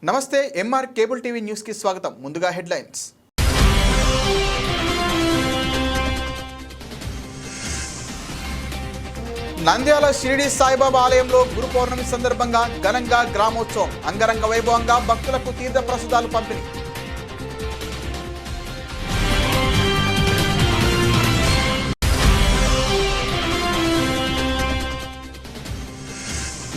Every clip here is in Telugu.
నమస్తే ఎంఆర్ కేబుల్ టీవీ న్యూస్ కి స్వాగతం. ముందుగా హెడ్లైన్స్. నంద్యాల షిరిడి సాయిబాబా ఆలయంలో గురు పౌర్ణమి సందర్భంగా ఘనంగా గ్రామోత్సవం, అంగరంగ వైభవంగా భక్తులకు తీర్థ ప్రసాదాలు పంపిణీ.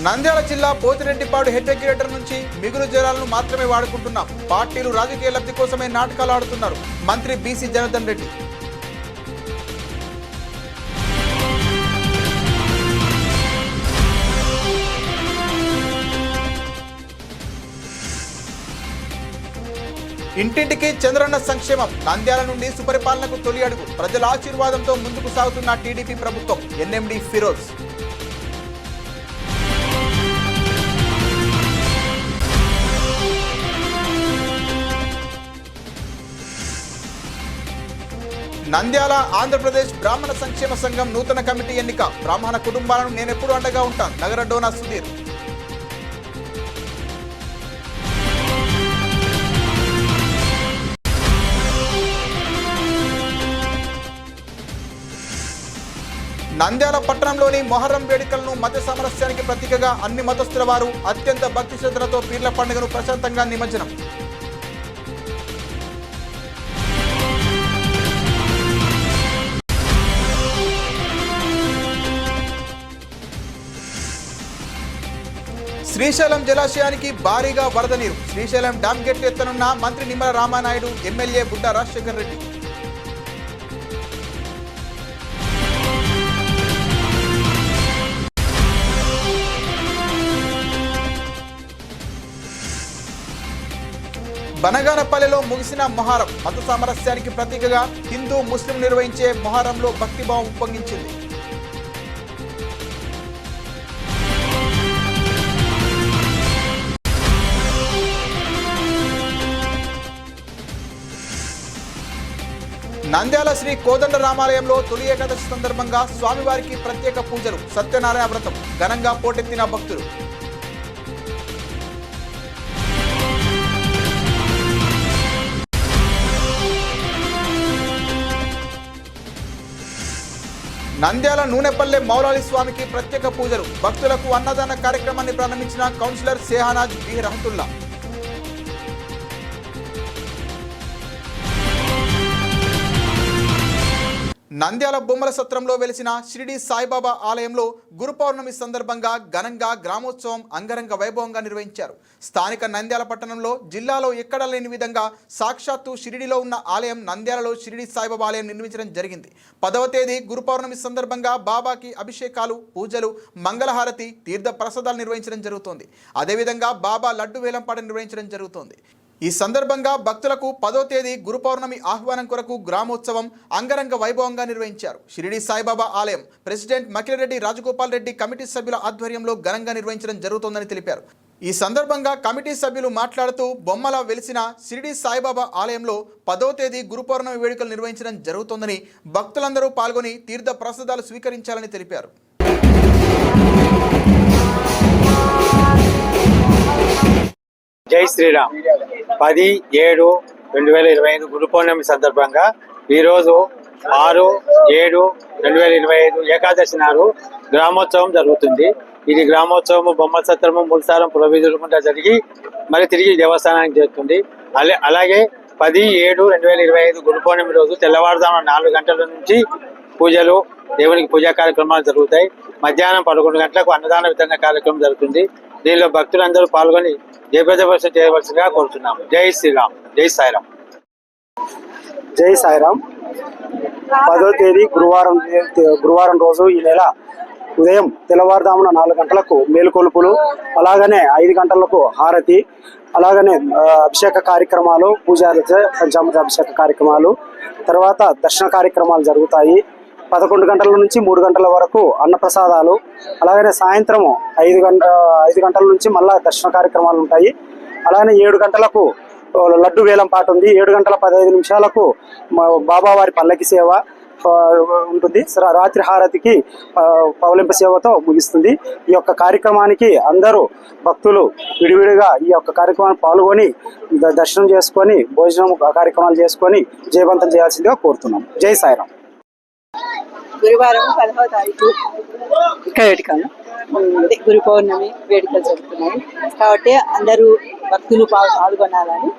నంద్యాల జిల్లా పోతిరెడ్డిపాడు హెడ్ రెగ్యులేటర్ నుంచి మిగులు జలాలను మాత్రమే వాడుకుంటున్నాం. పార్టీలు రాజకీయ లబ్ధి కోసమే నాటకాలు ఆడుతున్నారు. మంత్రి బీసీ జనార్దన్ రెడ్డి. ఇంటింటికి చంద్రన్న సంక్షేమం, నంద్యాల నుండి సుపరిపాలనకు తొలి అడుగు, ప్రజల ఆశీర్వాదంతో ముందుకు సాగుతున్న టీడీపీ ప్రభుత్వం. ఎన్ఎండి ఫిరోజ్. నంద్యాల ఆంధ్రప్రదేశ్ బ్రాహ్మణ సంక్షేమ సంఘం నూతన కమిటీ ఎన్నిక. బ్రాహ్మణ కుటుంబాలను నేనెప్పుడు అండగా ఉంటాను. నగర డోనా సుధీర్. నంద్యాల పట్టణంలోని మొహర్రం వేడుకలను మత సామరస్యానికి ప్రతీకగా అన్ని మతస్థుల వారు అత్యంత భక్తి శ్రద్ధలతో పీర్ల పండుగను ప్రశాంతంగా నిమజ్జనం. శ్రీశైలం జలాశయానికి భారీగా వరద నీరు. శ్రీశైలం డ్యామ్ గేట్లు ఎత్తనున్న మంత్రి నిమ్మల రామానాయుడు, ఎమ్మెల్యే బుడ్డ రాజశేఖర్ రెడ్డి. బనగానపల్లెలో ముగిసిన మొహరం. మత సామరస్యానికి ప్రతీకగా హిందూ ముస్లిం నిర్వహించే మొహరంలో భక్తిభావం ఉప్పొంగించింది. నంద్యాల శ్రీ కోదండ రామాలయంలో తొలి ఏకాదశి సందర్భంగా స్వామివారికి ప్రత్యేక పూజలు, సత్యనారాయణ వ్రతం, ఘనంగా పోటెత్తిన భక్తులు. నంద్యాల నూనెపల్లె మౌలాలి స్వామికి ప్రత్యేక పూజలు, భక్తులకు అన్నదాన కార్యక్రమాన్ని ప్రారంభించిన కౌన్సిలర్ సేహానాజ్ బి రహతుల్లా. నంద్యాల బొమ్మల సత్రంలో వెలిసిన షిరిడి సాయిబాబా ఆలయంలో గురు పౌర్ణమి సందర్భంగా ఘనంగా గ్రామోత్సవం అంగరంగ వైభవంగా నిర్వహించారు. స్థానిక నంద్యాల పట్టణంలో జిల్లాలో ఎక్కడా లేని విధంగా సాక్షాత్తు షిరిడిలో ఉన్న ఆలయం నంద్యాలలో షిరిడి సాయిబాబా ఆలయం నిర్మించడం జరిగింది. 10వ తేదీ గురు పౌర్ణమి సందర్భంగా బాబాకి అభిషేకాలు, పూజలు, మంగళహారతి, తీర్థ ప్రసాదాలు నిర్వహించడం జరుగుతోంది. అదేవిధంగా బాబా లడ్డు వేలంపాట నిర్వహించడం జరుగుతోంది. ఈ సందర్భంగా భక్తులకు 10వ తేదీ గురు పౌర్ణమి ఆహ్వానం కొరకు గ్రామోత్సవం అంగరంగ వైభవంగా నిర్వహించారు. షిరిడి సాయిబాబా ఆలయం ప్రెసిడెంట్ మకిరెడ్డి రాజగోపాల్ రెడ్డి కమిటీ సభ్యుల ఆధ్వర్యంలో ఘనంగా నిర్వహించడం జరుగుతోందని తెలిపారు. ఈ సందర్భంగా కమిటీ సభ్యులు మాట్లాడుతూ బొమ్మల వెలిసిన షిరిడి సాయిబాబా ఆలయంలో 10వ తేదీ గురు పౌర్ణమి వేడుకలు నిర్వహించడం జరుగుతోందని, భక్తులందరూ పాల్గొని తీర్థ ప్రసాదాలు స్వీకరించాలని తెలిపారు. జై శ్రీరామ్. 10/7/2025 గురు పౌర్ణమి సందర్భంగా ఈరోజు 6/7/2025 ఏకాదశి నాడు గ్రామోత్సవం జరుగుతుంది. ఇది గ్రామోత్సవం బొమ్మల సత్రము మూలసారం పురవీధులకుండా జరిగి మరి తిరిగి దేవస్థానానికి చేరుతుంది. అలాగే 10/7/2025 గురు పౌర్ణమి రోజు తెల్లవారుజామున 4 గంటల నుంచి పూజలు, దేవునికి పూజా కార్యక్రమాలు జరుగుతాయి. మధ్యాహ్నం 11 గంటలకు అన్నదాన వితరణ కార్యక్రమం జరుగుతుంది. దీనిలో భక్తులందరూ పాల్గొని జయప్రదర్శన చేయవలసిందిగా కోరుతున్నాము. జై శ్రీరామ్. జై సాయిరామ్. జై సాయిరామ్. 10వ తేదీ గురువారం రోజు ఈ నెల ఉదయం తెల్లవారుజామున 4 గంటలకు మేలుకొలుపులు, అలాగనే 5 గంటలకు హారతి, అలాగనే అభిషేక కార్యక్రమాలు, పూజారులతో పంచామృత అభిషేక కార్యక్రమాలు, తర్వాత దర్శన కార్యక్రమాలు జరుగుతాయి. 11 గంటల నుంచి 3 గంటల వరకు అన్నప్రసాదాలు, అలాగనే సాయంత్రం 5 గంటల నుంచి మళ్ళా దర్శన కార్యక్రమాలు ఉంటాయి. అలాగే 7 గంటలకు లడ్డు వేలం పాట ఉంది. 7 గంటల 15 నిమిషాలకు బాబావారి పల్లకి సేవ, ఉంటుంది. రాత్రి హారతికి పవలింప సేవతో ముగిస్తుంది. ఈ యొక్క కార్యక్రమానికి అందరూ భక్తులు విడివిడిగా ఈ యొక్క కార్యక్రమాన్ని పాల్గొని దర్శనం చేసుకొని భోజనం కార్యక్రమాలు చేసుకొని జయవంతం చేయాల్సిందిగా కోరుతున్నాం. జై సాయిరాం. గురువారం 10వ తారీఖు ఇక్కడ వేడుకలు గురు పౌర్ణమి వేడుకలు జరుగుతున్నాయి కాబట్టి అందరూ భక్తులు పాల్గొనాలని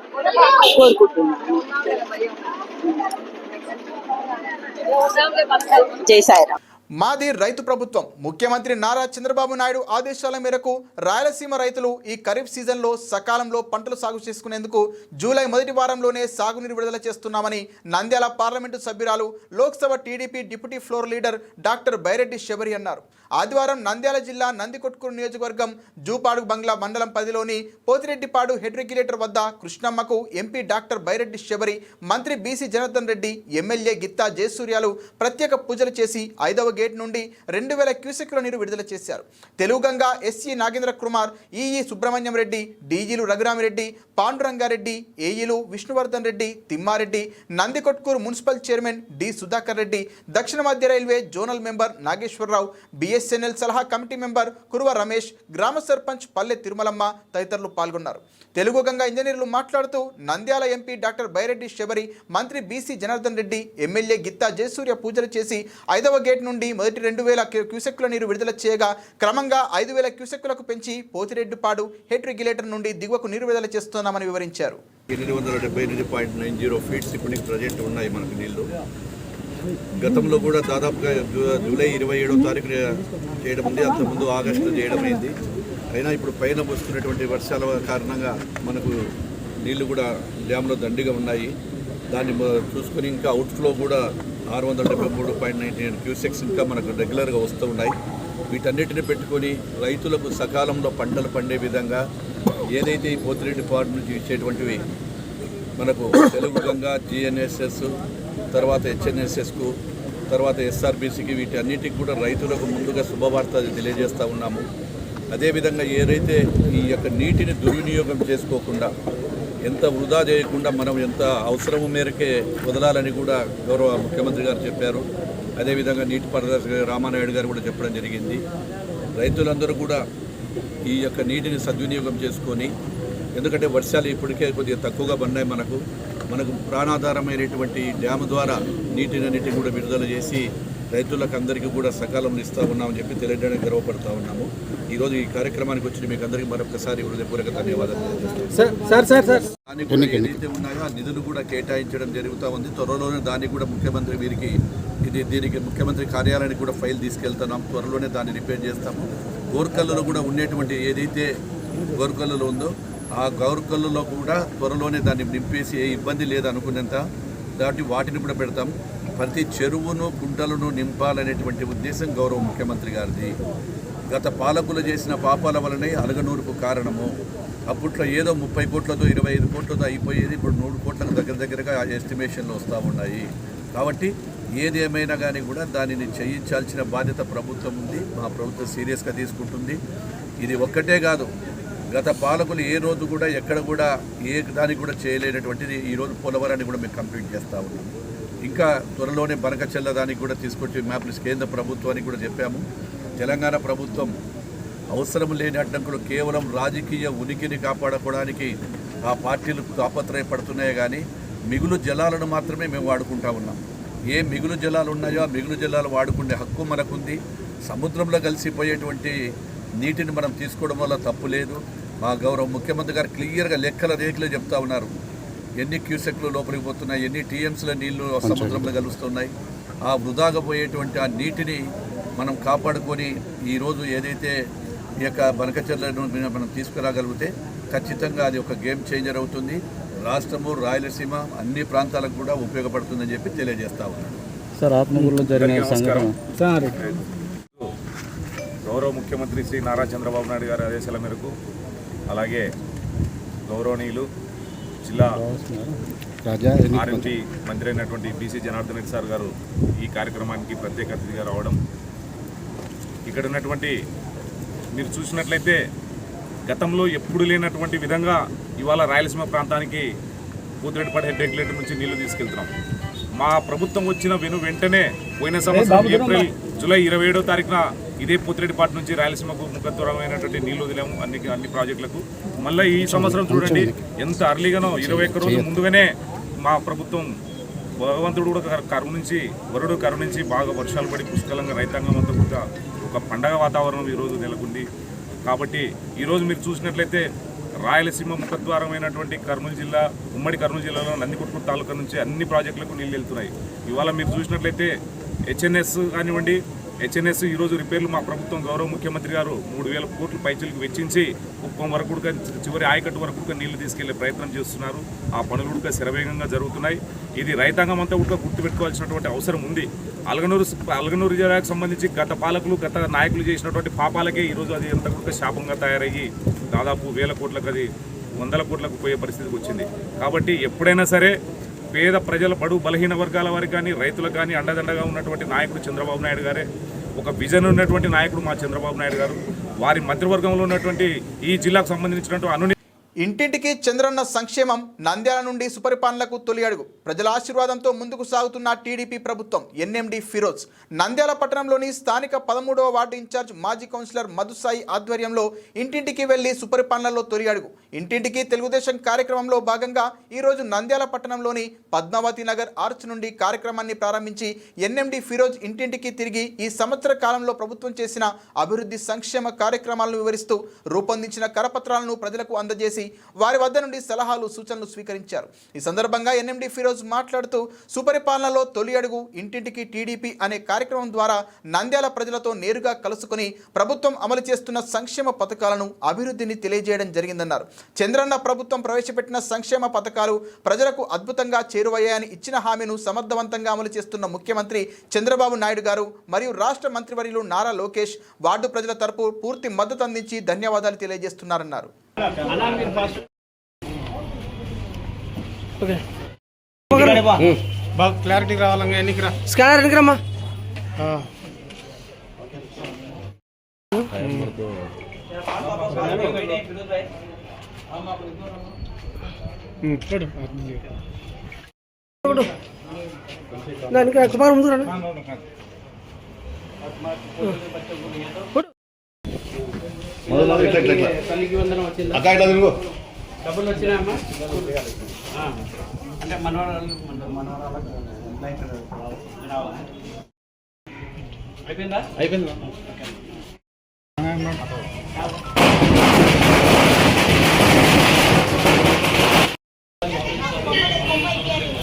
కోరుకుంటున్నాను. జై సాయిరాం. మాది రైతు ప్రభుత్వం. ముఖ్యమంత్రి నారా చంద్రబాబు నాయుడు ఆదేశాల మేరకు రాయలసీమ రైతులు ఈ ఖరీఫ్ సీజన్లో సకాలంలో పంటలు సాగు చేసుకునేందుకు జూలై మొదటి వారంలోనే సాగునీరు విడుదల చేస్తున్నామని నంద్యాల పార్లమెంటు సభ్యురాలు Lok Sabha TDP deputy floor leader doctor Byreddy Shabari అన్నారు. ఆదివారం నంద్యాల జిల్లా నందికొట్కూరు నియోజకవర్గం జూపాడు బంగ్లా మండలం 10లోని పోతిరెడ్డిపాడు హెడ్ రెగ్యులేటర్ వద్ద కృష్ణమ్మకు ఎంపీ డాక్టర్ బైరెడ్డి శబరి, మంత్రి బీసీ జనార్దన్ రెడ్డి, ఎమ్మెల్యే గిత్తా జయసూర్యాలు ప్రత్యేక పూజలు చేసి 5వ గేట్ నుండి 2000 క్యూసెక్ల నీరు విడుదల చేశారు. తెలుగుగంగా ఎస్సీ నాగేంద్ర కుమార్, ఈఈ సుబ్రహ్మణ్యం రెడ్డి, డీజీలు రఘురామిరెడ్డి, పాండురంగారెడ్డి, ఏఈలు Vishnuvardhan Reddy, Timma Reddy, Nandikotkur municipal chairman D Sudhakar Reddy, దక్షిణ మధ్య railway zonal member Nageswara Rao, BSNL సలహా కమిటీ మెంబర్ కురువ రమేష్, గ్రామ సర్పంచ్ పల్లె తిరుమలమ్మ తదితరులు పాల్గొన్నారు. తెలుగు గంగా ఇంజనీర్లు మాట్లాడుతూ నంద్యాల ఎంపీ డాక్టర్ బైరెడ్డి శబరి, మంత్రి బీసీ జనార్దన్ రెడ్డి, ఎమ్మెల్యే గిత్తా జయసూర్య పూజలు చేసి 5వ గేట్ నుండి మొదటి 2000 క్యూసెక్ల నీరు విడుదల చేయగా క్రమంగా 5000 క్యూసెక్లకు పెంచి పోతిరెడ్డిపాడు హెడ్ రెగ్యులేటర్ నుండి దిగువకు నీరు విడుదల చేస్తున్నామని వివరించారు. 878.90 ఫీట్స్ ఇప్పుడు ప్రజెంట్ ఉన్నాయి మనకు నీళ్లు. గతంలో కూడా దాదాపుగా జూలై 27వ తారీఖు చేయడం ఉంది, అంతకుముందు ఆగస్టు చేయడం అయింది. అయినా ఇప్పుడు పైన వస్తున్నటువంటి వర్షాల కారణంగా మనకు నీళ్లు కూడా డ్యాంలో దండిగా ఉన్నాయి. దాన్ని చూసుకొని ఇంకా అవుట్ఫ్లో కూడా 673.99 క్యూసెక్స్ ఇంకా మనకు రెగ్యులర్గా వస్తూ ఉన్నాయి. వీటన్నిటిని పెట్టుకొని రైతులకు సకాలంలో పంటలు పండే విధంగా ఏదైతే ఈ పోతిరెడ్డిపాడు నుంచి ఇచ్చేటువంటివి మనకు తెలుగు గంగా, జిఎన్ఎస్ఎస్, తర్వాత హెచ్ఎన్ఎస్ఎస్కు, తర్వాత ఎస్ఆర్బీసీకి, వీటి అన్నిటికి కూడా రైతులకు ముందుగా శుభవార్త తెలియజేస్తూ ఉన్నాము. అదేవిధంగా ఏదైతే ఈ యొక్క నీటిని దుర్వినియోగం చేసుకోకుండా, ఎంత వృధా చేయకుండా మనం ఎంత అవసరము మేరకే వదలాలని కూడా గౌరవ ముఖ్యమంత్రి గారు చెప్పారు. అదేవిధంగా నీటిపారుదల రామానాయుడు గారు కూడా చెప్పడం జరిగింది. రైతులందరూ కూడా ఈ యొక్క నీటిని సద్వినియోగం చేసుకొని, ఎందుకంటే వర్షాలు ఇప్పటికే కొద్దిగా తక్కువగా పడినాయి, మనకు ప్రాణాధారమైనటువంటి డ్యాము ద్వారా నీటినన్నిటిని కూడా విడుదల చేసి రైతులకు అందరికీ కూడా సకాలంలో ఇస్తూ ఉన్నామని చెప్పి తెలియడానికి గర్వపడుతూ ఉన్నాము. ఈరోజు ఈ కార్యక్రమానికి వచ్చి మీకు అందరికీ మరొకసారి హృదయపూర్వక ధన్యవాదాలు తెలియజేస్తాం. దానికి కూడా ఏదైతే ఉన్నాయో ఆ నిధులు కూడా కేటాయించడం జరుగుతూ ఉంది. త్వరలోనే దానికి కూడా ముఖ్యమంత్రి దీనికి ముఖ్యమంత్రి కార్యాలయానికి కూడా ఫైల్ తీసుకెళ్తున్నాం. త్వరలోనే దాన్ని రిపేర్ చేస్తాము. గోర్కల్లులో కూడా ఉండేటువంటి ఏదైతే గోర్కల్లులో ఉందో ఆ గోర్కల్లులో కూడా త్వరలోనే దాన్ని నింపేసి ఏ ఇబ్బంది లేదనుకునేంత వాటిని కూడా పెడతాం. ప్రతి చెరువును, కుంటలను నింపాలనేటువంటి ఉద్దేశం గౌరవ ముఖ్యమంత్రి గారిది. గత పాలకులు చేసిన పాపాల వలనే అలగనూరుకు కారణము. అప్పట్లో ఏదో 30 కోట్లతో 25 కోట్లతో అయిపోయేది, ఇప్పుడు 100 కోట్లకు దగ్గరగా ఎస్టిమేషన్లు వస్తూ ఉన్నాయి. కాబట్టి ఏది ఏమైనా కానీ కూడా దానిని చేయించాల్సిన బాధ్యత ప్రభుత్వం ఉంది. మా ప్రభుత్వం సీరియస్గా తీసుకుంటుంది. ఇది ఒక్కటే కాదు, గత పాలకులు ఏ రోజు కూడా ఎక్కడ కూడా ఏ దానికి కూడా చేయలేనటువంటిది ఈరోజు పోలవరాన్ని కూడా మేము కంప్లీట్ చేస్తూ ఉన్నాం. ఇంకా త్వరలోనే బనకచెల్ల దానికి కూడా తీసుకొచ్చి మ్యాప్లు కేంద్ర ప్రభుత్వానికి కూడా చెప్పాము. తెలంగాణ ప్రభుత్వం అవసరం లేని అడ్డంకులు కేవలం రాజకీయ ఉనికిని కాపాడుకోవడానికి ఆ పార్టీలు తాపత్రయపడుతున్నాయే కానీ మిగులు జలాలను మాత్రమే మేము వాడుకుంటా ఉన్నాం. ఏ మిగులు జలాలు ఉన్నాయో ఆ మిగులు జలాలు వాడుకునే హక్కు మనకుంది. సముద్రంలో కలిసిపోయేటువంటి నీటిని మనం తీసుకోవడం వల్ల తప్పు లేదు. మా గౌరవ ముఖ్యమంత్రి గారు క్లియర్గా లెక్కల రేఖలు చెప్తా ఉన్నారు. ఎన్ని క్యూసెక్లు లోపలికి పోతున్నాయి, ఎన్ని టీఎంసీల నీళ్లు సముద్రంలో కలుస్తున్నాయి. ఆ వృధాగా పోయేటువంటి ఆ నీటిని మనం కాపాడుకొని ఈరోజు ఏదైతే ఈ యొక్క బనకచెర్లను మనం తీసుకురాగలిగితే ఖచ్చితంగా అది ఒక గేమ్ చేంజర్ అవుతుంది. రాష్ట్రము, రాయలసీమ అన్ని ప్రాంతాలకు కూడా ఉపయోగపడుతుందని చెప్పి తెలియజేస్తా ఉన్నాను. సార్, ఆత్మకూరులో జరిగిన సంఘటన గౌరవ ముఖ్యమంత్రి శ్రీ నారా చంద్రబాబు నాయుడు గారి ఆదేశాల మేరకు, అలాగే గౌరవనీయులు జిల్లా ఆర్ఎంపీ మంత్రి అయినటువంటి బీసీ జనార్దన్ రెడ్డి సార్ గారు ఈ కార్యక్రమానికి ప్రత్యేక అతిథిగా రావడం, ఇక్కడ ఉన్నటువంటి మీరు చూసినట్లయితే గతంలో ఎప్పుడు లేనటువంటి విధంగా ఇవాళ రాయలసీమ ప్రాంతానికి పోతిరెడ్డిపాడు హెడ్ రెగ్యులేటర్ నుంచి నీళ్లు తీసుకెళ్తున్నాం. మా ప్రభుత్వం వచ్చిన వెంటనే పోయిన సంవత్సరం ఏప్రిల్ జూలై 27వ తారీఖున ఇదే పోతిరెడ్డిపాటి నుంచి రాయలసీమకు ముఖద్వారమైనటువంటి నీళ్లు వదిలాము అన్ని ప్రాజెక్టులకు. మళ్ళీ ఈ సంవత్సరం చూడండి ఎంత అర్లీగానో 21 రోజుల ముందుగానే మా ప్రభుత్వం భగవంతుడు కూడా వరుడు కరుణించి బాగా వర్షాలు పడి పుష్కలంగా రైతాంగం అంతా కూడా ఒక పండగ వాతావరణం ఈరోజు నెలకొంది. కాబట్టి ఈరోజు మీరు చూసినట్లయితే రాయలసీమ ముఖద్వారమైనటువంటి కర్నూలు జిల్లా, ఉమ్మడి కర్నూలు జిల్లాలో నందికొట్కూరు తాలూకా నుంచి అన్ని ప్రాజెక్టులకు నీళ్ళు వెళ్తున్నాయి. ఇవాళ మీరు చూసినట్లయితే హెచ్ఎన్ఎస్ కానివ్వండి, హెచ్ఎన్ఎస్ ఈరోజు రిపేర్లు మా ప్రభుత్వం గౌరవ ముఖ్యమంత్రి గారు 3,000 కోట్ల పైచీలకు వెచ్చించి కుప్పం వరకు చివరి ఆయకట్టు వరకు నీళ్లు తీసుకెళ్లే ప్రయత్నం చేస్తున్నారు. ఆ పనులు కూడా శరవేగంగా జరుగుతున్నాయి. ఇది రైతాంగం అంతా కూడా గుర్తుపెట్టుకోవాల్సినటువంటి అవసరం ఉంది. అలగనూరు జిల్లాకు సంబంధించి గత పాలకులు, గత నాయకులు చేసినటువంటి పాపాలకే ఈరోజు అది ఎంత కూడా శాపంగా తయారయ్యి దాదాపు 1,000 కోట్లకు, అది 100 కోట్లకు పోయే పరిస్థితికి వచ్చింది. కాబట్టి ఎప్పుడైనా సరే పేద ప్రజల బలహీన వర్గాల వారికి కానీ, రైతులకు కానీ అండదండగా ఉన్నటువంటి నాయకుడు చంద్రబాబు నాయుడు గారే. ఒక విజన్ ఉన్నటువంటి నాయకుడు మా చంద్రబాబు నాయుడు గారు. వారి మంత్రివర్గంలో ఉన్నటువంటి ఈ జిల్లాకు సంబంధించినటువంటి ఇంటింటికి చంద్రన్న సంక్షేమం, నంద్యాల నుండి సుపరిపాలనకు తొలి అడుగు. ప్రజల ఆశీర్వాదంతో ముందుకు సాగుతున్న టీడీపీ ప్రభుత్వం. ఎన్ఎండి ఫిరోజ్. నంద్యాల పట్టణంలోని స్థానిక 13వ వార్డు ఇన్ఛార్జ్ మాజీ కౌన్సిలర్ మధుసాయి ఆధ్వర్యంలో ఇంటింటికి వెళ్లి సుపరిపాలనలో తొలి అడుగు. ఇంటింటికి తెలుగుదేశం కార్యక్రమంలో భాగంగా ఈరోజు నంద్యాల పట్టణంలోని పద్మావతి నగర్ ఆర్చ్ నుండి కార్యక్రమాన్ని ప్రారంభించి ఎన్ఎండి ఫిరోజ్ ఇంటింటికి తిరిగి ఈ సంవత్సర కాలంలో ప్రభుత్వం చేసిన అభివృద్ధి సంక్షేమ కార్యక్రమాలను వివరిస్తూ రూపొందించిన కరపత్రాలను ప్రజలకు అందజేసి వారి వద్ద నుండి సలహాలు, సూచనలు స్వీకరించారు. ఈ సందర్భంగా ఎన్ఎండి ఫిరోజ్ మాట్లాడుతూ సుపరిపాలనలో తొలి అడుగు ఇంటింటికి టీడీపీ అనే కార్యక్రమం ద్వారా నంద్యాల ప్రజలతో నేరుగా కలుసుకుని ప్రభుత్వం అమలు చేస్తున్న సంక్షేమ పథకాలను, అభివృద్ధిని తెలియజేయడం జరిగిందన్నారు. చంద్రన్న ప్రభుత్వం ప్రవేశపెట్టిన సంక్షేమ పథకాలు ప్రజలకు అద్భుతంగా చేరువయ్యాయని, ఇచ్చిన హామీను సమర్థవంతంగా అమలు చేస్తున్న ముఖ్యమంత్రి చంద్రబాబు నాయుడు గారు మరియు రాష్ట్ర మంత్రివర్యులు నారా లోకేష్ వార్డు ప్రజల తరపు పూర్తి మద్దతు అందించి ధన్యవాదాలు తెలియజేస్తున్నారన్నారు. బాగా క్లారిటీ రావాలంగా ఎన్నికరా స్కానర్ ఎన్నికరమ్మా దానికి కుమార్ ముందు రండి. డబ్బులు వచ్చినాయమ్మా అంటే అయిపోయిందా?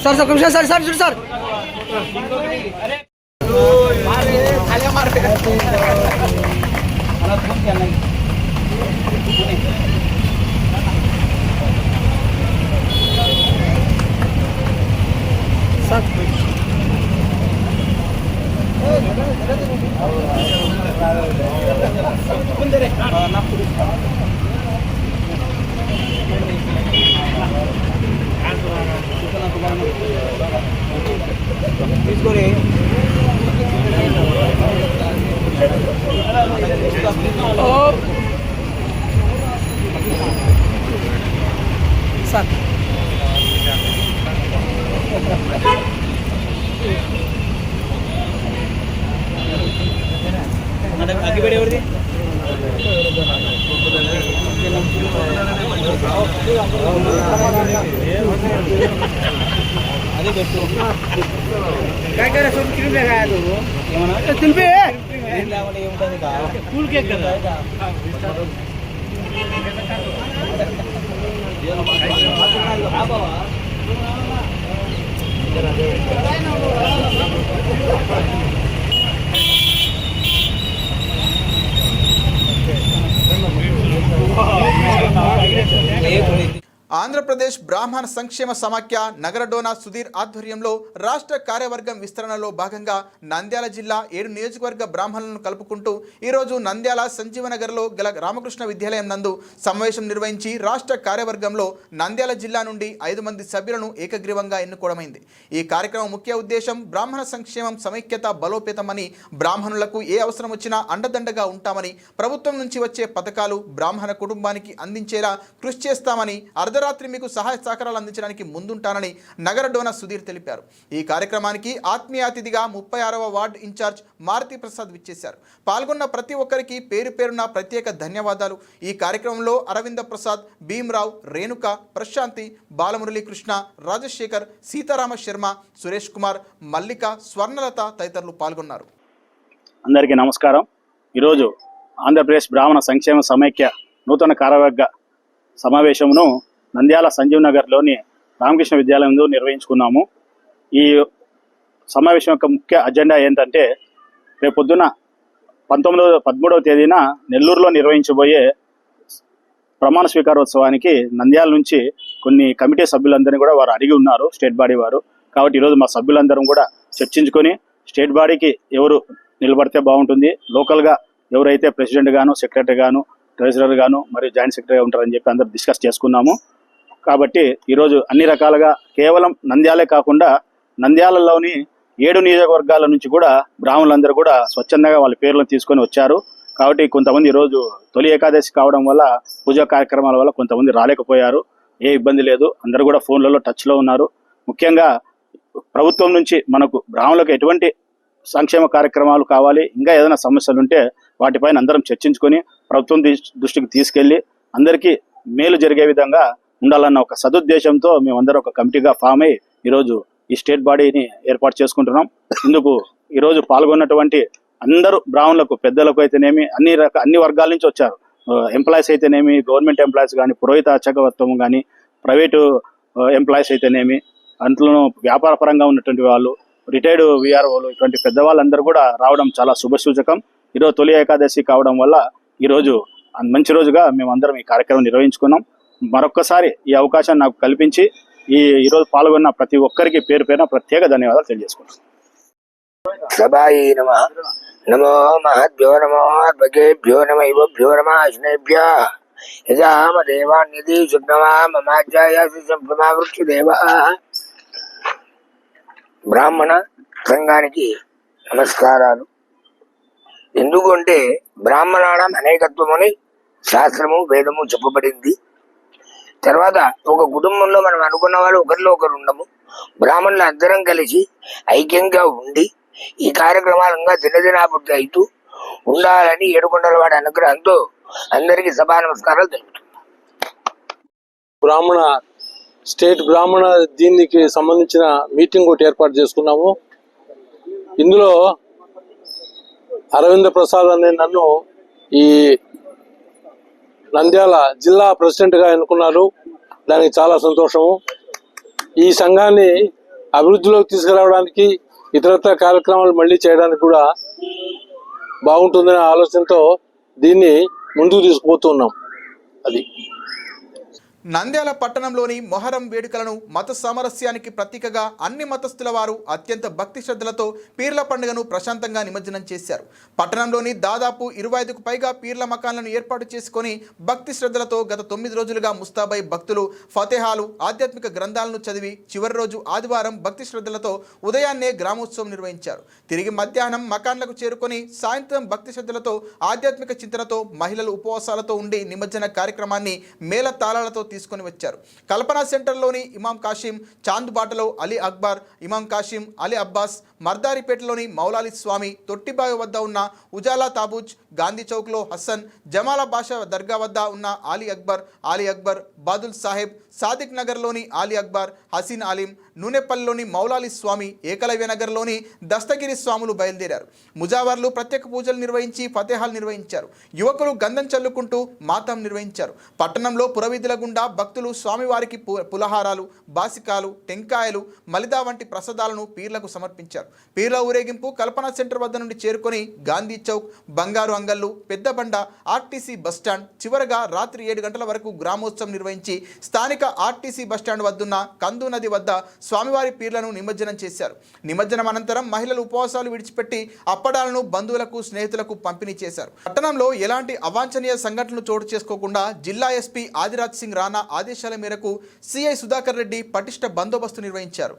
సార్ సార్ కొంచెం సార్ సార్ చూడు సార్ తీసుకొని సార్ అగ్గిపెట్టి ఎవరిది? అదే పెట్టు తింపి ఏముంటుంది కూల్ కేక్ కదా. ఆంధ్రప్రదేశ్ బ్రాహ్మణ సంక్షేమ సమాఖ్య నగరడోనా సుధీర్ ఆధ్వర్యంలో రాష్ట్ర కార్యవర్గం విస్తరణలో భాగంగా నంద్యాల జిల్లా 7 నియోజకవర్గ బ్రాహ్మణులను కలుపుకుంటూ ఈరోజు నంద్యాల సంజీవనగర్లో గల రామకృష్ణ విద్యాలయం నందు సమావేశం నిర్వహించి రాష్ట్ర కార్యవర్గంలో నంద్యాల జిల్లా నుండి 5 మంది సభ్యులను ఏకగ్రీవంగా ఎన్నుకోవడమైంది. ఈ కార్యక్రమం ముఖ్య ఉద్దేశం బ్రాహ్మణ సంక్షేమం, సమైక్యత బలోపేతమని, బ్రాహ్మణులకు ఏ అవసరం వచ్చినా అండదండగా ఉంటామని, ప్రభుత్వం నుంచి వచ్చే పథకాలు బ్రాహ్మణ కుటుంబానికి అందించేలా కృషి చేస్తామని, అర్ధరాత్రి అర్ధరాత్రి మీకు సహాయ సహకారాలు అందించడానికి ముందుంటానని నగర డోనర్ సుధీర్ తెలిపారు. ఈ కార్యక్రమానికి ఆత్మీయ అతిథిగా 36వ వార్డు ఇన్ఛార్జ్ మారుతి ప్రసాద్ విచ్చేశారు. పాల్గొన్న ప్రతి ఒక్కరికి పేరు పేరున ప్రత్యేక ధన్యవాదాలు. ఈ కార్యక్రమంలో అరవింద ప్రసాద్, భీమ్రావు, రేణుక, ప్రశాంతి, బాలమురళీకృష్ణ, రాజశేఖర్, సీతారామ శర్మ, సురేష్ కుమార్, మల్లిక, స్వర్ణలత తదితరులు పాల్గొన్నారు. అందరికీ నమస్కారం. ఈరోజు ఆంధ్రప్రదేశ్ బ్రాహ్మణ సంక్షేమ సమైక్య నూతన కార్యవర్గ సమావేశమును నంద్యాల సంజీవ్ నగర్లోని రామకృష్ణ విద్యాలయంలో నిర్వహించుకున్నాము. ఈ సమావేశం యొక్క ముఖ్య అజెండా ఏంటంటే రేపు పొద్దున 13వ తేదీన నెల్లూరులో నిర్వహించబోయే ప్రమాణ స్వీకారోత్సవానికి నంద్యాల నుంచి కొన్ని కమిటీ సభ్యులందరినీ కూడా వారు అడిగి ఉన్నారు, స్టేట్ బాడీ వారు. కాబట్టి ఈరోజు మా సభ్యులందరం కూడా చర్చించుకొని స్టేట్ బాడీకి ఎవరు నిలబడితే బాగుంటుంది, లోకల్గా ఎవరైతే ప్రెసిడెంట్ గాను, సెక్రటరీ గాను, ట్రెజరర్ గాను మరియు జాయింట్ సెక్రటరీ ఉంటారని చెప్పి అందరూ డిస్కస్ చేసుకున్నాము. కాబట్టి ఈరోజు అన్ని రకాలుగా కేవలం నంద్యాలే కాకుండా నంద్యాలలోని 7 నియోజకవర్గాల నుంచి కూడా బ్రాహ్మణులందరూ కూడా స్వచ్ఛందంగా వాళ్ళ పేర్లను తీసుకొని వచ్చారు. కాబట్టి కొంతమంది ఈరోజు తొలి ఏకాదశి కావడం వల్ల పూజా కార్యక్రమాల వల్ల కొంతమంది రాలేకపోయారు. ఏ ఇబ్బంది లేదు, అందరూ కూడా ఫోన్లలో టచ్లో ఉన్నారు. ముఖ్యంగా ప్రభుత్వం నుంచి మనకు బ్రాహ్మణులకు ఎటువంటి సంక్షేమ కార్యక్రమాలు కావాలి, ఇంకా ఏదైనా సమస్యలు ఉంటే వాటిపైన అందరం చర్చించుకొని ప్రభుత్వం దృష్టికి తీసుకెళ్లి అందరికీ మేలు జరిగే విధంగా ఉండాలన్న ఒక సదుద్దేశంతో మేమందరం ఒక కమిటీగా ఫామ్ అయ్యి ఈరోజు ఈ స్టేట్ బాడీని ఏర్పాటు చేసుకుంటున్నాం. ఇందుకు ఈరోజు పాల్గొన్నటువంటి అందరూ బ్రాహ్మణులకు, పెద్దలకు అయితేనేమి అన్ని వర్గాల నుంచి వచ్చారు. ఎంప్లాయీస్ అయితేనేమి, గవర్నమెంట్ ఎంప్లాయీస్ కానీ, పురోహిత అర్చకత్వం కానీ, ప్రైవేటు ఎంప్లాయీస్ అయితేనేమి, అందులో వ్యాపార పరంగా ఉన్నటువంటి వాళ్ళు, రిటైర్డ్ విఆర్ఓలు, ఇటువంటి పెద్దవాళ్ళందరూ కూడా రావడం చాలా శుభసూచకం. ఈరోజు తొలి ఏకాదశి కావడం వల్ల ఈరోజు మంచి రోజుగా మేమందరం ఈ కార్యక్రమం నిర్వహించుకున్నాం. మరొక్కసారి ఈ అవకాశాన్ని నాకు కల్పించి ఈరోజు పాల్గొన్న ప్రతి ఒక్కరికి పేరు పేరున ప్రత్యేక ధన్యవాదాలు తెలియజేసుకుంటున్నాం. సభాయే నమః. నమో మహద్భ్యో నమో అర్భగేభ్యో నమ ఇవభ్యో నమ అశ్నేభ్య యజామ దేవాన్యది సుగ్నవా మమాధ్యాయాసి సంప్రమావృక్షదేవ. బ్రాహ్మణ సంఘానికి నమస్కారాలు. ఎందుకంటే బ్రాహ్మణానం అనేకత్వమని శాస్త్రము వేదము చెప్పబడింది. తర్వాత ఒక కుటుంబంలో మనం అనుకున్న వాళ్ళు ఒకరిలో ఒకరు ఉండము. బ్రాహ్మణులు అందరం కలిసి ఐక్యంగా ఉండి ఈ కార్యక్రమాలంగా దినదినాభివృద్ధి అవుతూ ఉండాలని ఏడుకొండల వాడి అనుగ్రహంతో అందరికీ సభా నమస్కారాలు తెలుపుతున్నాం. స్టేట్ బ్రాహ్మణ దీనికి సంబంధించిన మీటింగ్ ఒకటి ఏర్పాటు చేసుకున్నాము. ఇందులో అరవింద ప్రసాద్ అనే నన్ను ఈ నంద్యాల జిల్లా ప్రెసిడెంట్గా ఎన్నుకున్నారు. దానికి చాలా సంతోషము. ఈ సంఘాన్ని అభివృద్ధిలోకి తీసుకురావడానికి, ఇతరత్ర కార్యక్రమాలు మళ్ళీ చేయడానికి కూడా బాగుంటుందనే ఆలోచనతో దీన్ని ముందుకు తీసుకుపోతున్నాం. అది నంద్యాల పట్టణంలోని మొహరం వేడుకలను మత సామరస్యానికి ప్రతీకగా అన్ని మతస్థుల వారు అత్యంత భక్తి శ్రద్ధలతో పీర్ల పండుగను ప్రశాంతంగా నిమజ్జనం చేశారు. పట్టణంలోని దాదాపు 25కు పైగా పీర్ల మకాన్లను ఏర్పాటు చేసుకొని భక్తి శ్రద్ధలతో గత 9 రోజులుగా ముస్తాబై భక్తులు ఫతేహాలు, ఆధ్యాత్మిక గ్రంథాలను చదివి చివరి రోజు ఆదివారం భక్తి శ్రద్ధలతో ఉదయాన్నే గ్రామోత్సవం నిర్వహించారు. తిరిగి మధ్యాహ్నం మకాన్లకు చేరుకొని సాయంత్రం భక్తి శ్రద్ధలతో ఆధ్యాత్మిక చింతనతో మహిళలు ఉపవాసాలతో ఉండి నిమజ్జన కార్యక్రమాన్ని మేళ తాళాలతో తీసుకొని వచ్చారు. కల్పనా సెంటర్లోని ఇమాం కాశీం, చాందుబాటలో అలీ అక్బర్, ఇమాం కాశీం, అలీ అబ్బాస్, మర్దారిపేటలోని మౌలాలి స్వామి, తొట్టిబావి వద్ద ఉన్న ఉజాలా తాబూజ్, గాంధీ చౌక్లో హసన్, జమాలా బాషా దర్గా వద్ద ఉన్న అలీ అక్బర్, బాదుల్ సాహెబ్, సాదిక్ నగర్లోని అలీ అక్బర్, హసీన్ అలీం, నూనెపల్లిలోని మౌలాలి స్వామి, ఏకలవ్య నగర్లోని దస్తగిరి స్వాములు బయలుదేరారు. ముజావర్లు ప్రత్యేక పూజలు నిర్వహించి ఫతేహాలు నిర్వహించారు. యువకులు గంధం చల్లుకుంటూ మాతం నిర్వహించారు. పట్టణంలో పురవీధుల గుండా భక్తులు స్వామివారికి పులహారాలు, బాసికాలు, టెంకాయలు, మలిదా వంటి ప్రసాదాలను పీర్లకు సమర్పించారు. పీర్ల ఊరేగింపు కల్పనా సెంటర్ వద్ద నుండి చేరుకొని గాంధీ చౌక్, బంగారు అంగళ్ళు, పెద్దబండ, ఆర్టీసీ బస్టాండ్, చివరగా రాత్రి 7 గంటల వరకు గ్రామోత్సవం నిర్వహించి స్థానిక ఆర్టీసీ బస్టాండ్ వద్దున్న కందు నది వద్ద స్వామివారి పీర్లను నిమజ్జనం చేశారు. నిమజ్జనం అనంతరం మహిళలు ఉపవాసాలు విడిచిపెట్టి అప్పడాలను బంధువులకు, స్నేహితులకు పంపిణీ చేశారు. పట్టణంలో ఎలాంటి అవాంఛనీయ సంఘటనలు చోటు చేసుకోకుండా జిల్లా ఎస్పీ ఆదిరాజ్ సింగ్ రాణా ఆదేశాల మేరకు సిఐ సుధాకర్ రెడ్డి పటిష్ట బందోబస్తు నిర్వహించారు.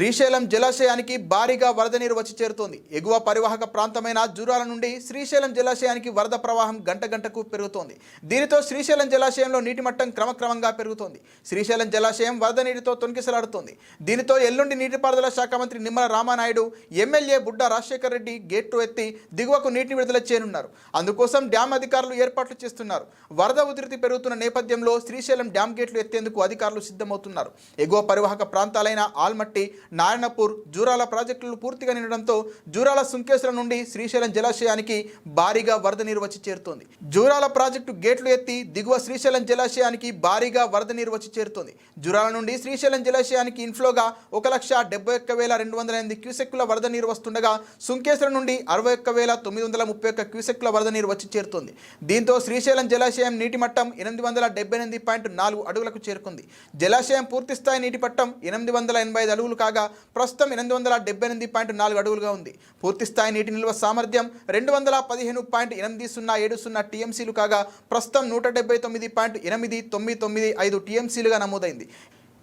శ్రీశైలం జలాశయానికి భారీగా వరద నీరు వచ్చి చేరుతోంది. ఎగువ పరివాహక ప్రాంతమైన జూరాల నుండి శ్రీశైలం జలాశయానికి వరద ప్రవాహం గంట గంటకు పెరుగుతోంది. దీనితో శ్రీశైలం జలాశయంలో నీటి మట్టం క్రమక్రమంగా పెరుగుతోంది. శ్రీశైలం జలాశయం వరద నీటితో తొణికిసలాడుతోంది. దీనితో ఎల్లుండి నీటిపారుదల శాఖ మంత్రి నిమ్మల రామానాయుడు, ఎమ్మెల్యే బుడ్డా రాజశేఖర్ రెడ్డి గేట్లు ఎత్తి దిగువకు నీటిని విడుదల చేయనున్నారు. అందుకోసం డ్యాం అధికారులు ఏర్పాట్లు చేస్తున్నారు. వరద ఉధృతి పెరుగుతున్న నేపథ్యంలో శ్రీశైలం డ్యాం గేట్లు ఎత్తేందుకు అధికారులు సిద్ధమవుతున్నారు. ఎగువ పరివాహక ప్రాంతాలైన ఆల్మట్టి, నారాయణపూర్, జూరాల ప్రాజెక్టులు పూర్తిగా నిండడంతో జూరాల సుంకేశ్వరం నుండి శ్రీశైలం జలాశయానికి భారీగా వరద నీరు వచ్చి చేరుతోంది. జూరాల ప్రాజెక్టు గేట్లు ఎత్తి దిగువ శ్రీశైలం జలాశయానికి భారీగా వరద నీరు వచ్చి చేరుతోంది. జూరాల నుండి శ్రీశైలం జలాశయానికి ఇన్ఫ్లోగా 1,71,208 క్యూసెక్కుల వరద నీరు వస్తుండగా సుంకేశ్వరం నుండి 61,931 క్యూసెక్కుల వరద నీరు వచ్చి చేరుతోంది. దీంతో శ్రీశైలం జలాశయం నీటి మట్టం 878.4 అడుగులకు చేరుకుంది. జలాశయం పూర్తిస్థాయి నీటి మట్టం 885 అడుగులు కాగా ప్రస్తుతం 878.4 అడుగులుగా ఉంది. పూర్తిస్థాయి నీటి నిల్వ సామర్థ్యం 215.8070 టీఎంసీలు కాగా ప్రస్తుతం 179.8995 టీఎంసీలుగా నమోదైంది.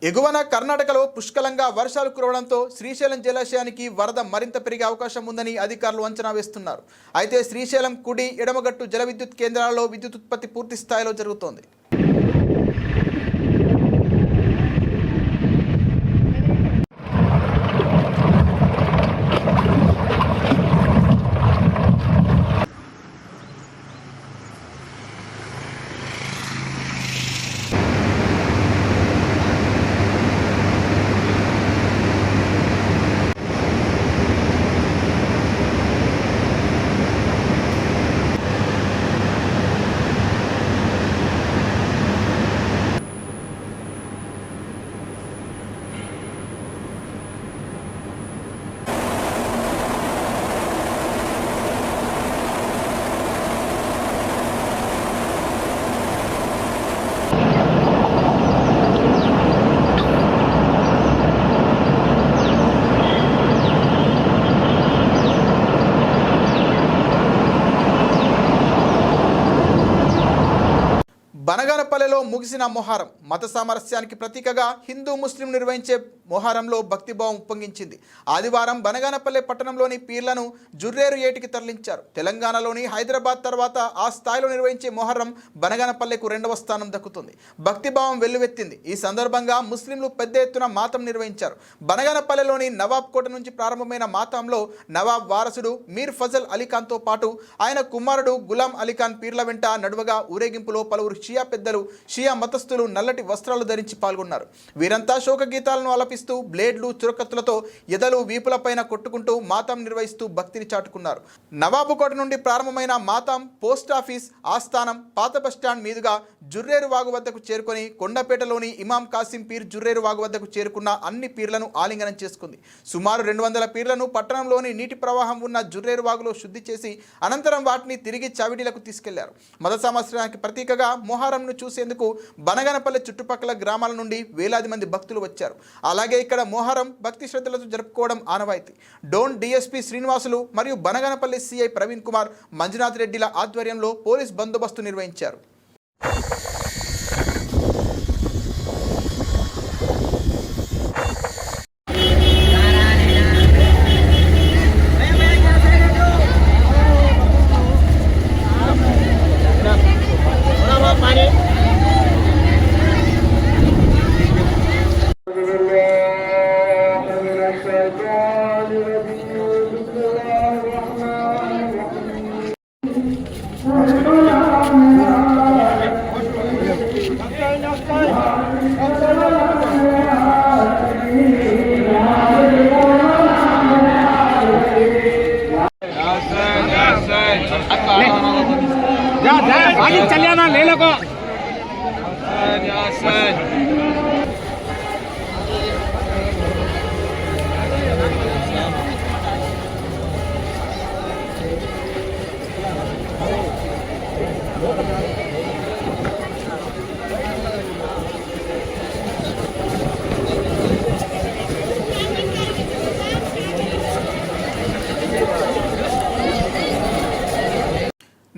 ఎగువన కర్ణాటకలో పుష్కలంగా వర్షాలు కురవడంతో శ్రీశైలం జలాశయానికి వరద మరింత పెరిగే అవకాశం ఉందని అధికారులు అంచనా వేస్తున్నారు. అయితే శ్రీశైలం కుడి, ఎడమగట్టు జల విద్యుత్ కేంద్రాలలో విద్యుత్ ఉత్పత్తి పూర్తి స్థాయిలో జరుగుతోంది. బనగానపల్లెలో ముగిసిన మొహరం మత సామరస్యానికి ప్రతీకగా హిందూ ముస్లిం నిర్వహించే మొహరంలో భక్తిభావం ఉప్పొంగించింది. ఆదివారం బనగానపల్లె పట్టణంలోని పీర్లను జుర్రేరు ఏటికి తరలించారు. తెలంగాణలోని హైదరాబాద్ తర్వాత ఆ స్థాయిలో నిర్వహించే మొహరం బనగానపల్లెకు 2వ స్థానం దక్కుతుంది. భక్తిభావం వెల్లువెత్తింది. ఈ సందర్భంగా ముస్లింలు పెద్ద ఎత్తున మాతం నిర్వహించారు. బనగానపల్లెలోని నవాబ్ కోట నుంచి ప్రారంభమైన మాతంలో నవాబ్ వారసుడు మీర్ ఫజల్ అలీఖాన్తో పాటు ఆయన కుమారుడు గులాం అలీఖాన్ పీర్ల వెంట నడువగా ఊరేగింపులో పలువురు షియా పెద్దలు, షియా మతస్థులు నల్లటి వస్త్రాలు ధరించి పాల్గొన్నారు. వీరంతా శోక గీతాలను ఆలపిస్తూ బ్లేడ్లు, చురకత్తులతో ఎదలు, వీపులపైన కొట్టుకుంటూ మాతం నిర్వహిస్తూ భక్తిని చాటుకున్నారు. నవాబుకోట నుండి ప్రారంభమైన మాతం పోస్ట్ ఆఫీస్ ఆస్థానం, పాత బస్టాండ్ మీదుగా జుర్రేరు వాగు వద్దకు చేరుకొని కొండపేటలోని ఇమాం కాసిం పీర్ జుర్రేరు వాగు వద్దకు చేరుకున్న అన్ని పీర్లను ఆలింగనం చేసుకుంది. సుమారు 200 పీర్లను పట్టణంలోని నీటి ప్రవాహం ఉన్న జుర్రేరు వాగులో శుద్ధి చేసి అనంతరం వాటిని తిరిగి చావిడీలకు తీసుకెళ్లారు. మత సామరస్యానికి ప్రతీకగా మొహరంను చూసేందుకు బనగానపల్లె చుట్టుపక్కల గ్రామాల నుండి వేలాది మంది భక్తులు వచ్చారు. అలాగే ఇక్కడ మొహరం భక్తి శ్రద్ధలతో జరుపుకోవడం ఆనవాయితీ. డోన్ డిఎస్పీ శ్రీనివాసులు మరియు బనగానపల్లి సిఐ ప్రవీణ్ కుమార్, మంజునాథ్ రెడ్డిల ఆధ్వర్యంలో పోలీస్ బందోబస్తు నిర్వహించారు.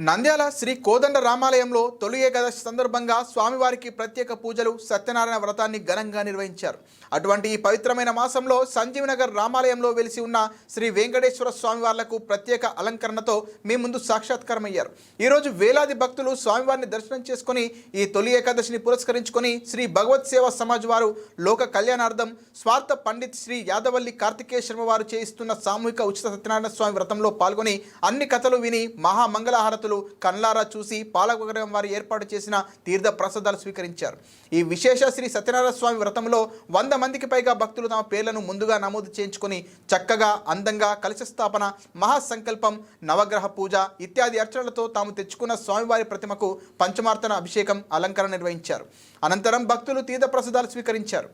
నంద్యాల శ్రీ కోదండ రామాలయంలో తొలి ఏకాదశి సందర్భంగా స్వామివారికి ప్రత్యేక పూజలు సత్యనారాయణ వ్రతాన్ని ఘనంగా నిర్వహించారు. అటువంటి ఈ పవిత్రమైన మాసంలో సంజీవనగర్ రామాలయంలో వెలిసి ఉన్న శ్రీ వెంకటేశ్వర స్వామివార్లకు ప్రత్యేక అలంకరణతో మీ ముందు సాక్షాత్కారమయ్యారు. ఈరోజు వేలాది భక్తులు స్వామివారిని దర్శనం చేసుకుని ఈ తొలి ఏకాదశిని పురస్కరించుకొని శ్రీ భగవత్ సేవా సమాజ్ వారు లోక కళ్యాణార్థం స్వార్థ పండిత్ శ్రీ యాదవల్లి కార్తికేయ శర్మ వారు చేయిస్తున్న సామూహిక ఉచిత సత్యనారాయణ స్వామి వ్రతంలో పాల్గొని అన్ని కథలు విని మహామంగళహారతులు కన్లారా చూసి పాలకవర్గం వారు ఏర్పాటు చేసిన తీర్థ ప్రసాదాలు స్వీకరించారు. ఈ విశేష శ్రీ సత్యనారాయణ స్వామి వ్రతంలో 100 మందికి పైగా భక్తులు తమ పేర్లను ముందుగా నమోదు చేయించుకొని చక్కగా అందంగా కలశ స్థాపన, మహాసంకల్పం, నవగ్రహ పూజ ఇత్యాది అర్చనలతో తాము తెచ్చుకున్న స్వామివారి ప్రతిమకు పంచమార్తన అభిషేకం, అలంకరణ నిర్వహించారు. అనంతరం భక్తులు తీర్థ ప్రసాదాలు స్వీకరించారు.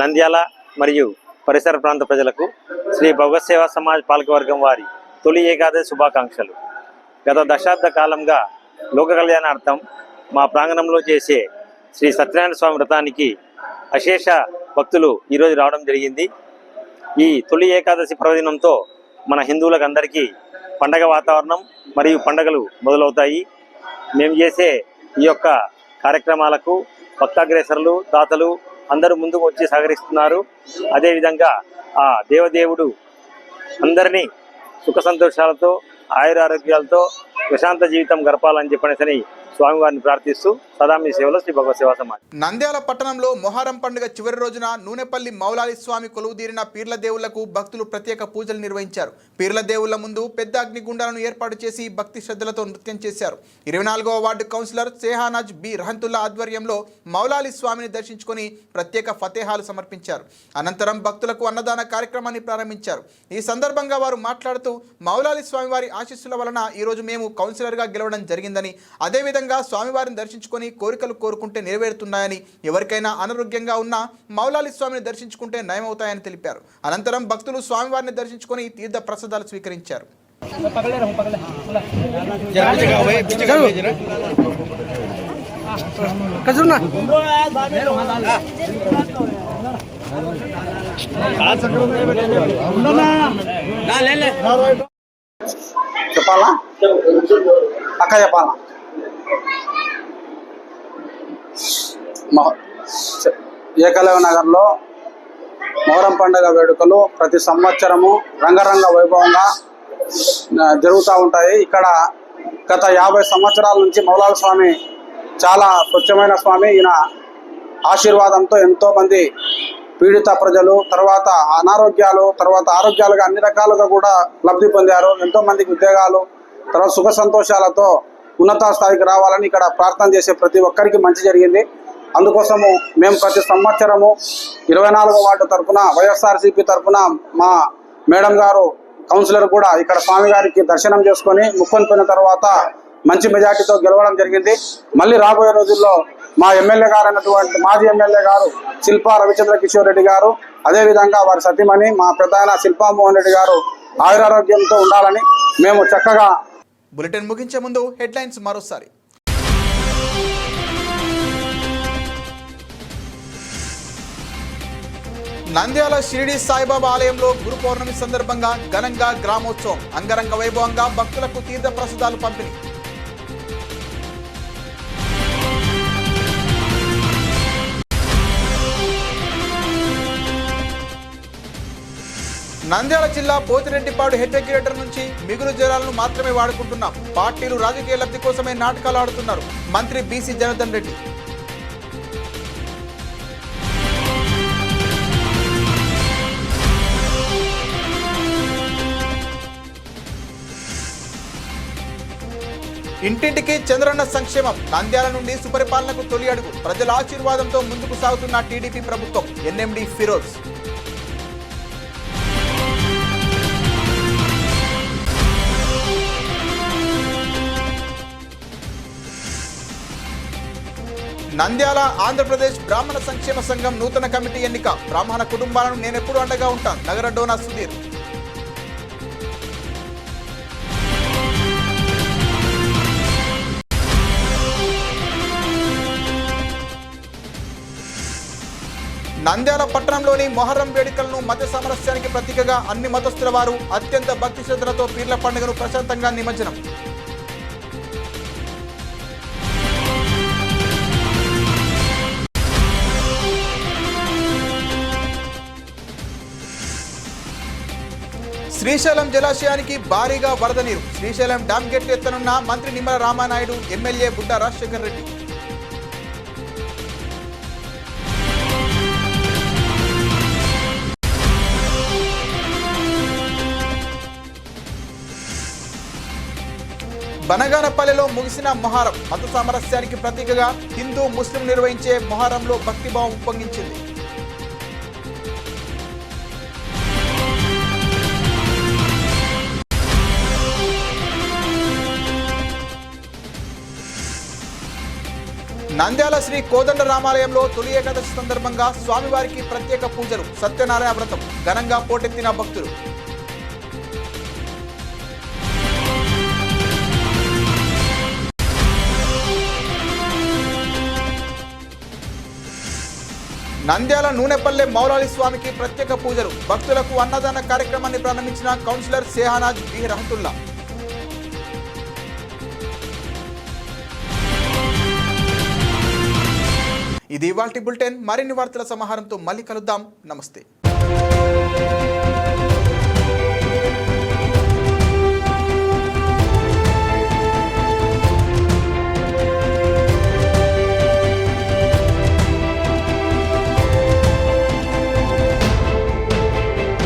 నంద్యాల మరియు పరిసర ప్రాంత ప్రజలకు శ్రీ భగవత్ సేవా సమాజ్ పాలకవర్గం వారి తొలి ఏకాదశి శుభాకాంక్షలు. గత దశాబ్ద కాలంగా లోక కళ్యాణార్థం మా ప్రాంగణంలో చేసే శ్రీ సత్యనారాయణ స్వామి వ్రతానికి అశేష భక్తులు ఈరోజు రావడం జరిగింది. ఈ తొలి ఏకాదశి పర్వదినంతో మన హిందువులకు అందరికీ పండగ వాతావరణం మరియు పండగలు మొదలవుతాయి. మేము చేసే ఈ యొక్క కార్యక్రమాలకు భక్తాగ్రేసరులు, దాతలు అందరూ ముందుకు వచ్చి సహకరిస్తున్నారు. అదేవిధంగా ఆ దేవదేవుడు అందరినీ సుఖ సంతోషాలతో, ఆయురారోగ్యాలతో ప్రశాంత జీవితం గడపాలని చెప్పనేసని స్వామివారిని ప్రార్థిస్తూ సదా మీ సేవలో శ్రీ భగవత్ సేవా సమాజ్. నంద్యాల పట్టణంలో మొహరం పండుగ చివరి రోజున నూనెపల్లి మౌలాలి స్వామి కొలువుదీరిన పీర్ల దేవుళ్లకు భక్తులు ప్రత్యేక పూజలు నిర్వహించారు. పీర్ల దేవుళ్ల ముందు పెద్ద అగ్నిగుండాలను ఏర్పాటు చేసి భక్తి శ్రద్ధలతో నృత్యం చేశారు. 24వ వార్డు కౌన్సిలర్ సేహానాజ్ బి రహంతుల్లా ఆధ్వర్యంలో మౌలాలి స్వామిని దర్శించుకొని ప్రత్యేక ఫతేహాలు సమర్పించారు. అనంతరం భక్తులకు అన్నదాన కార్యక్రమాన్ని ప్రారంభించారు. ఈ సందర్భంగా వారు మాట్లాడుతూ మౌలాలి స్వామివారి ఆశీస్సుల వలన ఈరోజు మేము కౌన్సిలర్గా గెలవడం జరిగిందని, అదేవిధంగా స్వామివారిని దర్శించుకొని కోరికలు కోరుకుంటే నెరవేరుతున్నాయని, ఎవరికైనా అనారోగ్యంగా ఉన్నా మౌలాలి స్వామిని దర్శించుకుంటే నయమవుతాయని తెలిపారు. అనంతరం భక్తులు స్వామివారిని దర్శించుకొని తీర్థ ప్రసాదాలు స్వీకరించారు. చెప్పాలా అక్క చెప్పాలా? ఏకలవ్య నగర్లో మొహరం పండుగ వేడుకలు ప్రతి సంవత్సరము రంగరంగ వైభవంగా జరుగుతూ ఉంటాయి. ఇక్కడ గత 50 సంవత్సరాల నుంచి మౌలాలి స్వామి చాలా స్వచ్ఛమైన స్వామి. ఈయన ఆశీర్వాదంతో ఎంతోమంది పీడిత ప్రజలు, తర్వాత అనారోగ్యాలు, తర్వాత ఆరోగ్యాలుగా అన్ని రకాలుగా కూడా లబ్ధి పొందారు. ఎంతోమందికి ఉద్యోగాలు, తర్వాత సుఖ సంతోషాలతో ఉన్నత స్థాయికి రావాలని ఇక్కడ ప్రార్థన చేసే ప్రతి ఒక్కరికి మంచి జరిగింది. అందుకోసము మేము ప్రతి సంవత్సరము 24వ వార్డు తరఫున, వైఎస్ఆర్సీపీ తరఫున మా మేడం గారు కౌన్సిలర్ కూడా ఇక్కడ స్వామి గారికి దర్శనం చేసుకొని ముక్కొని పోయిన తర్వాత మంచి మెజార్టీతో గెలవడం జరిగింది. మళ్ళీ రాబోయే రోజుల్లో మా ఎమ్మెల్యే గారు అయినటువంటి మాజీ ఎమ్మెల్యే గారు శిల్పా రవిచంద్ర కిషోర్ రెడ్డి గారు, అదేవిధంగా వారి సతీమణి మా పెద్దాయన శిల్పా మోహన్ రెడ్డి గారు ఆయురారోగ్యంతో ఉండాలని మేము చక్కగా. బులెటిన్ ముగించే ముందు హెడ్లైన్స్ మరోసారి. నంద్యాల షిరిడి సాయిబాబా ఆలయంలో గురు పౌర్ణమి సందర్భంగా ఘనంగా గ్రామోత్సవం, అంగరంగ వైభవంగా భక్తులకు తీర్థ ప్రసాదాలు పంపిణీ. నంద్యాల జిల్లా పోతిరెడ్డిపాడు హెడ్ రెగ్యులేటర్ నుంచి మిగులు జలాలను మాత్రమే వాడుకుంటున్నాం, పార్టీలు రాజకీయ లబ్ధి కోసమే నాటకాలు ఆడుతున్నారు, మంత్రి బీసీ జనార్దన్ రెడ్డి. ఇంటింటికి చంద్రన్న సంక్షేమం, నంద్యాల నుండి సుపరిపాలనకు తొలి అడుగు, ప్రజల ఆశీర్వాదంతో ముందుకు సాగుతున్న టీడీపీ ప్రభుత్వం, ఎన్ఎండి ఫిరోజ్. నంద్యాల ఆంధ్రప్రదేశ్ బ్రాహ్మణ సంక్షేమ సంఘం నూతన కమిటీ ఎన్నిక, బ్రాహ్మణ కుటుంబాలను నేనెప్పుడు అండగా ఉంటాను, నగర డోనా సుధీర్. నంద్యాల పట్టణంలోని మొహర్రం వేడుకలను మత సామరస్యానికి ప్రతీకగా అన్ని మతస్థుల వారు అత్యంత భక్తి శ్రద్ధలతో పీర్ల పండుగను ప్రశాంతంగా నిమజ్జనం. శ్రీశైలం జలాశయానికి భారీగా వరద నీరు. శ్రీశైలం డ్యామ్ గేట్లు ఎత్తనున్న మంత్రి నిమ్మల రామానాయుడు, ఎమ్మెల్యే బుడ్డా రాజశేఖర్ రెడ్డి. బనగానపల్లిలో ముగిసిన మొహర్రం మత సామరస్యానికి ప్రతీకగా హిందూ ముస్లిం నిర్వహించే మొహర్రంలో భక్తిభావం ఉప్పొంగించింది. నంద్యాల శ్రీ కోదండ రామాలయంలో తొలి ఏకాదశి సందర్భంగా స్వామివారికి ప్రత్యేక పూజలు, సత్యనారాయణ వ్రతం ఘనంగా పోటెత్తిన భక్తులు. నంద్యాల నూనెపల్లె మౌలాలి స్వామికి ప్రత్యేక పూజలు, భక్తులకు అన్నదాన కార్యక్రమాన్ని ప్రారంభించిన కౌన్సిలర్ సేహానాజ్ బి రహతుల్లా. ఇది ఇవాల్టి బులెటిన్. మరిన్ని వార్తల సమాహారంతో మళ్ళీ కలుద్దాం. నమస్తే.